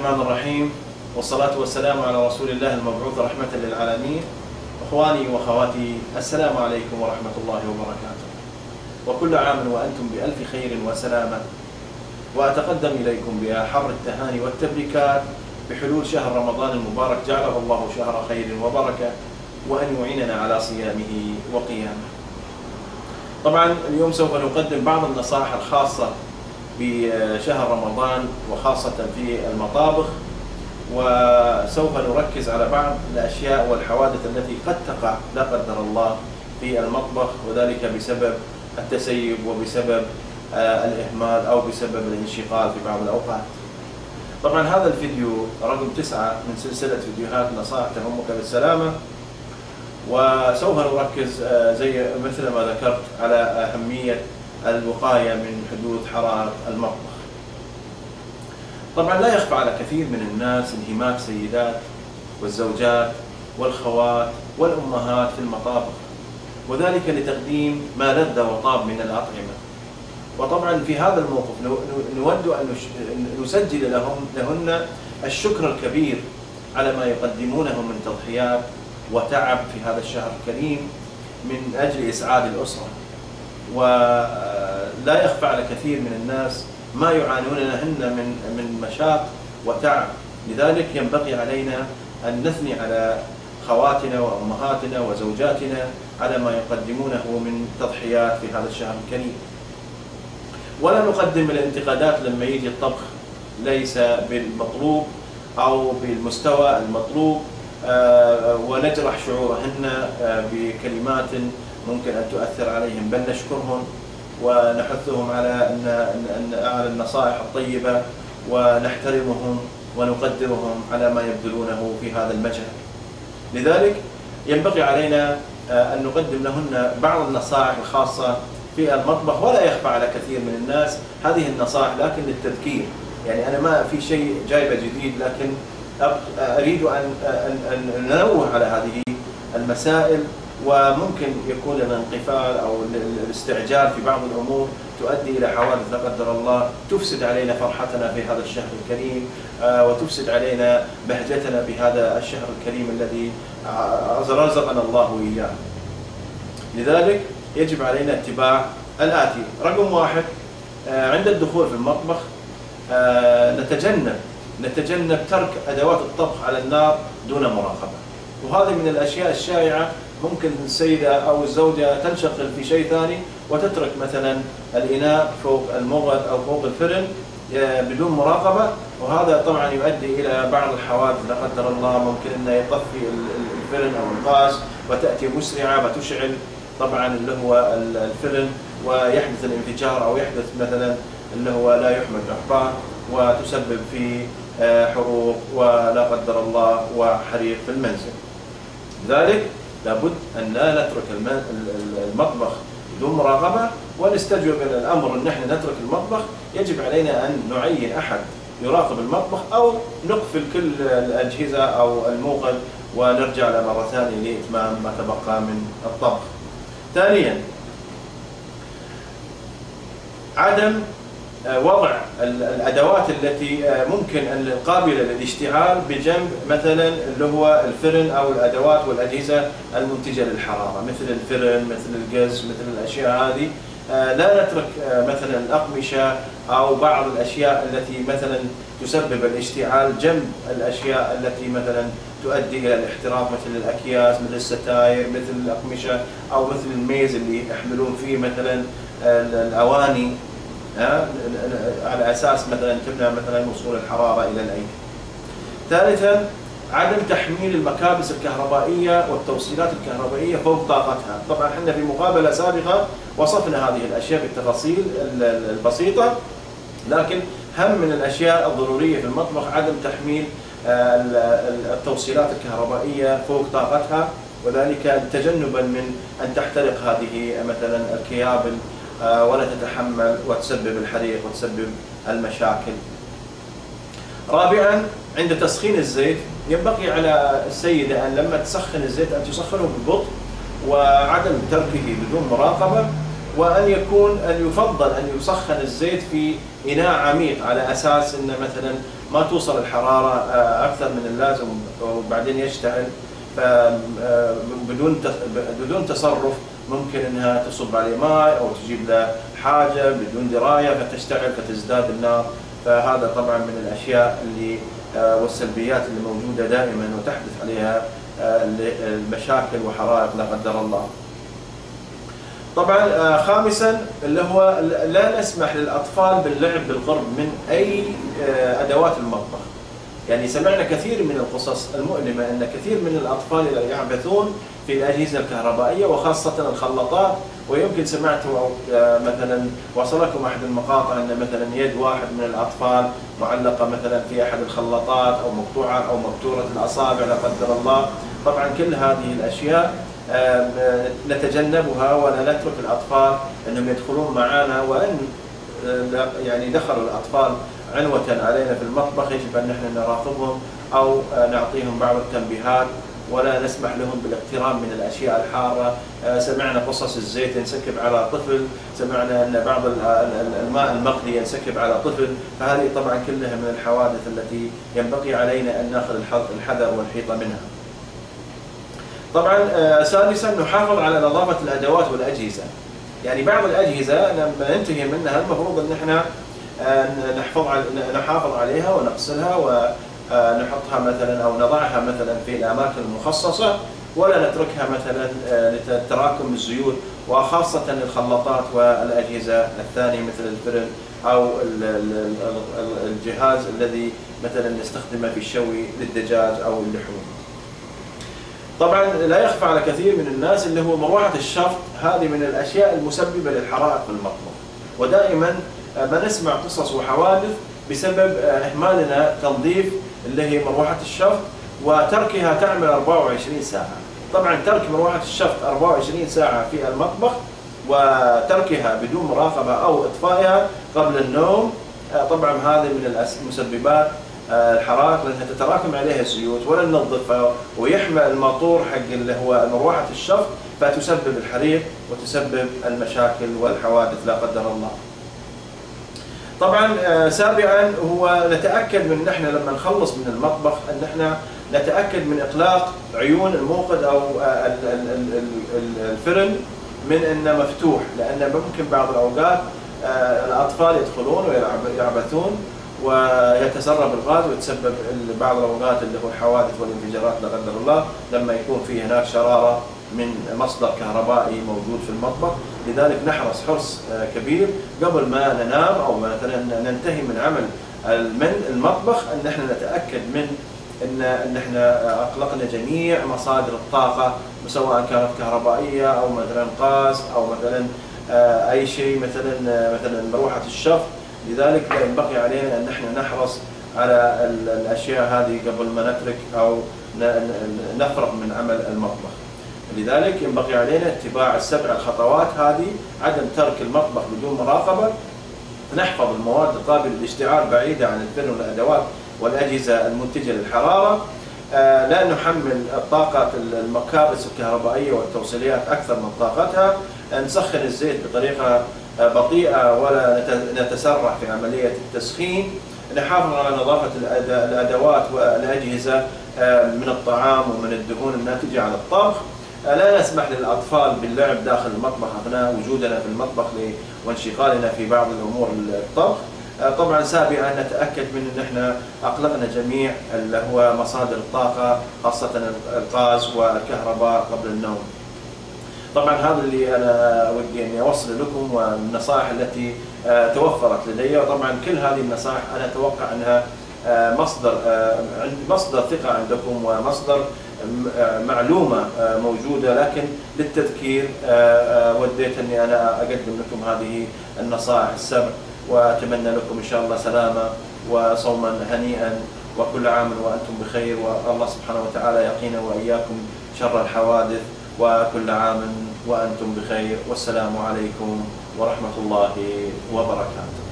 الرحمن الرحيم، والصلاة والسلام على رسول الله المبعوث رحمة للعالمين. إخواني وأخواتي، السلام عليكم ورحمة الله وبركاته، وكل عام وأنتم بألف خير وسلامة. وأتقدم إليكم بأحر التهاني والتبريكات بحلول شهر رمضان المبارك، جعله الله شهر خير وبركة، وأن يعيننا على صيامه وقيامه. طبعا اليوم سوف نقدم بعض النصائح الخاصة بشهر رمضان وخاصة في المطابخ، وسوف نركز على بعض الأشياء والحوادث التي قد تقع لا قدر الله في المطبخ، وذلك بسبب التسيب وبسبب الإهمال أو بسبب الانشغال في بعض الأوقات. طبعا هذا الفيديو رقم 9 من سلسلة فيديوهات نصائح تهمك بالسلامة، وسوف نركز زي مثل ما ذكرت على أهمية الوقاية من حدوث حرائق المطبخ. طبعا لا يخفى على كثير من الناس انهماك السيدات والزوجات والخوات والأمهات في المطابخ، وذلك لتقديم ما لذ وطاب من الأطعمة. وطبعا في هذا الموقف نود أن نسجل لهن الشكر الكبير على ما يقدمونه من تضحيات وتعب في هذا الشهر الكريم من أجل إسعاد الأسرة. ولا يخفى على كثير من الناس ما يعانونهن من مشاق وتعب، لذلك ينبغي علينا أن نثني على خواتنا وأمهاتنا وزوجاتنا على ما يقدمونه من تضحيات في هذا الشهر الكريم. ولا نقدم الانتقادات لما يجي الطبخ ليس بالمطلوب أو بالمستوى المطلوب، ونجرح شعورهن بكلمات ممكن أن تؤثر عليهم، بل نشكرهم ونحثهم على النصائح الطيبة، ونحترمهم ونقدرهم على ما يبذلونه في هذا المجال. لذلك ينبغي علينا أن نقدم لهن بعض النصائح الخاصة في المطبخ. ولا يخفى على كثير من الناس هذه النصائح لكن للتذكير، يعني أنا ما في شيء جايبه جديد، لكن أريد أن ننوه على هذه المسائل. وممكن يكون الانقفال أو الاستعجال في بعض الأمور تؤدي إلى حوادث لا قدر الله تفسد علينا فرحتنا في هذا الشهر الكريم، وتفسد علينا بهجتنا بهذا الشهر الكريم الذي رزقنا الله إياه. لذلك يجب علينا اتباع الآتي. رقم 1، عند الدخول في المطبخ نتجنب ترك أدوات الطبخ على النار دون مراقبة. وهذه من الأشياء الشائعة، ممكن السيدة أو الزوجة تنشغل في شيء ثاني وتترك مثلا الإناء فوق المغرد أو فوق الفرن بدون مراقبة، وهذا طبعا يؤدي إلى بعض الحوادث لا قدر الله. ممكن أنه يطفي الفرن أو الغاز وتأتي مسرعة وتشعل طبعا اللي هو الفرن، ويحدث الانفجار أو يحدث مثلا اللي هو لا يحمد إحباط، وتسبب في حروق ولا قدر الله وحريق في المنزل. لذلك لابد أن لا نترك المطبخ بدون مراقبة، ونستجوب إلى الأمر أن نحن نترك المطبخ. يجب علينا أن نعين أحد يراقب المطبخ، أو نقفل كل الأجهزة أو الموقد ونرجع مرة ثانية لإتمام ما تبقى من الطبخ. ثانيا، عدم وضع الأدوات التي ممكن أن قابلة للاشتعال بجنب مثلا اللي هو الفرن أو الأدوات والأجهزة المنتجة للحرارة، مثل الفرن، مثل الغاز، مثل الأشياء هذه. لا نترك مثلا الأقمشة أو بعض الأشياء التي مثلا تسبب الاشتعال جنب الأشياء التي مثلا تؤدي إلى الاحتراق، مثل الأكياس، مثل الستاير، مثل الأقمشة، أو مثل الميز اللي يحملون فيه مثلا الأواني، على أساس مثلا تمنع مثلا وصول الحرارة إلى الأيدي. ثالثا، عدم تحميل المكابس الكهربائية والتوصيلات الكهربائية فوق طاقتها. طبعا احنا في مقابلة سابقة وصفنا هذه الأشياء بالتفاصيل البسيطة، لكن هم من الأشياء الضرورية في المطبخ عدم تحميل التوصيلات الكهربائية فوق طاقتها، وذلك تجنبا من أن تحترق هذه مثلا الكيابل ولا تتحمل وتسبب الحريق وتسبب المشاكل. رابعا، عند تسخين الزيت ينبغي على السيدة أن لما تسخن الزيت أن تسخنه ببطء وعدم تركه بدون مراقبة، وأن يفضل أن يسخن الزيت في إناء عميق، على أساس أن مثلا ما توصل الحرارة أكثر من اللازم وبعدين يشتعل، بدون تصرف ممكن أنها تصب عليه ماء أو تجيب له حاجة بدون دراية فتشتعل فتزداد النار. فهذا طبعا من الأشياء اللي والسلبيات اللي موجودة دائما وتحدث عليها المشاكل وحرائق لا قدر الله. طبعا خامسا اللي هو لا نسمح للأطفال باللعب بالقرب من أي أدوات المطبخ. يعني سمعنا كثير من القصص المؤلمة أن كثير من الأطفال يعبثون في الأجهزة الكهربائية وخاصة الخلاطات، ويمكن سمعتوا أو مثلا وصلكم أحد المقاطع أن مثلا يد واحد من الأطفال معلقة مثلا في أحد الخلاطات أو مقطوعة أو مبتورة الأصابع لا قدر الله. طبعا كل هذه الأشياء نتجنبها ولا نترك الأطفال أنهم يدخلون معنا، وأن يعني دخل الأطفال عنوة علينا في المطبخ يجب أن نحن نراقبهم أو نعطيهم بعض التنبيهات ولا نسمح لهم بالاقتراب من الأشياء الحارة. سمعنا قصص الزيت ينسكب على طفل، سمعنا أن بعض الماء المغلي ينسكب على طفل، فهذه طبعا كلها من الحوادث التي ينبغي علينا أن نأخذ الحذر والحيطة منها. طبعا سادسا نحافظ على نظافة الأدوات والأجهزة. يعني بعض الأجهزة لما ننتهي منها المفروض أن احنا نحافظ عليها ونغسلها ونحطها مثلا أو نضعها مثلا في الأماكن المخصصة، ولا نتركها مثلا لتراكم الزيوت، وخاصة الخلاطات والأجهزة الثانية مثل الفرن أو الجهاز الذي مثلا نستخدمه في الشوي للدجاج أو اللحوم. طبعا لا يخفى على كثير من الناس اللي هو مروحة الشفط، هذه من الأشياء المسببة للحرائق في المطبخ، ودائما ما نسمع قصص وحوادث بسبب إهمالنا تنظيف اللي هي مروحة الشفط وتركها تعمل 24 ساعة. طبعا ترك مروحة الشفط 24 ساعة في المطبخ وتركها بدون مراقبة أو إطفائها قبل النوم، طبعا هذه من مسببات الحرائق، لأنها تتراكم عليها الزيوت ولا ننظفها ويحمل الماطور حق اللي هو مروحة الشفط، فتسبب الحريق وتسبب المشاكل والحوادث لا قدر الله. طبعا سابعا هو نتأكد من نحن لما نخلص من المطبخ ان احنا نتأكد من اغلاق عيون الموقد او الفرن من انه مفتوح، لان ممكن بعض الاوقات الاطفال يدخلون ويعبثون ويتسرب الغاز ويتسبب بعض الاوقات اللي هو الحوادث والانفجارات لا قدر الله لما يكون في هناك شرارة من مصدر كهربائي موجود في المطبخ. لذلك نحرص حرص كبير قبل ما ننام او مثلا ننتهي من عمل المطبخ ان احنا نتاكد من ان احنا اغلقنا جميع مصادر الطاقه، سواء كانت كهربائيه او مثلا غاز او مثلا اي شيء مثلا مروحه الشفط. لذلك ينبغي علينا ان احنا نحرص على الاشياء هذه قبل ما نترك او نفرغ من عمل المطبخ. لذلك ينبغي علينا اتباع ال7 الخطوات هذه، عدم ترك المطبخ بدون مراقبة، نحفظ المواد القابلة للاشتعال بعيدة عن الفرن والأدوات والأجهزة المنتجة للحرارة، لا نحمل الطاقة المكابس الكهربائية والتوصيليات أكثر من طاقتها، نسخن الزيت بطريقة بطيئة ولا نتسرع في عملية التسخين، نحافظ على نظافة الأدوات والأجهزة من الطعام ومن الدهون الناتجة عن الطبخ، لا نسمح للأطفال باللعب داخل المطبخ أثناء وجودنا في المطبخ وانشغالنا في بعض الأمور الطبخ. طبعا سابعا نتأكد من أن احنا أغلقنا جميع اللي هو مصادر الطاقة خاصة الغاز والكهرباء قبل النوم. طبعا هذا اللي أنا ودي أني أوصل لكم والنصائح التي توفرت لدي، وطبعا كل هذه النصائح أنا أتوقع أنها مصدر ثقة عندكم ومصدر معلومة موجودة، لكن للتذكير وديت أني أنا أقدم لكم هذه النصائح ال7، وأتمنى لكم إن شاء الله سلامة وصوما هنيئا وكل عام وأنتم بخير، والله سبحانه وتعالى يقينا وإياكم شر الحوادث، وكل عام وأنتم بخير، والسلام عليكم ورحمة الله وبركاته.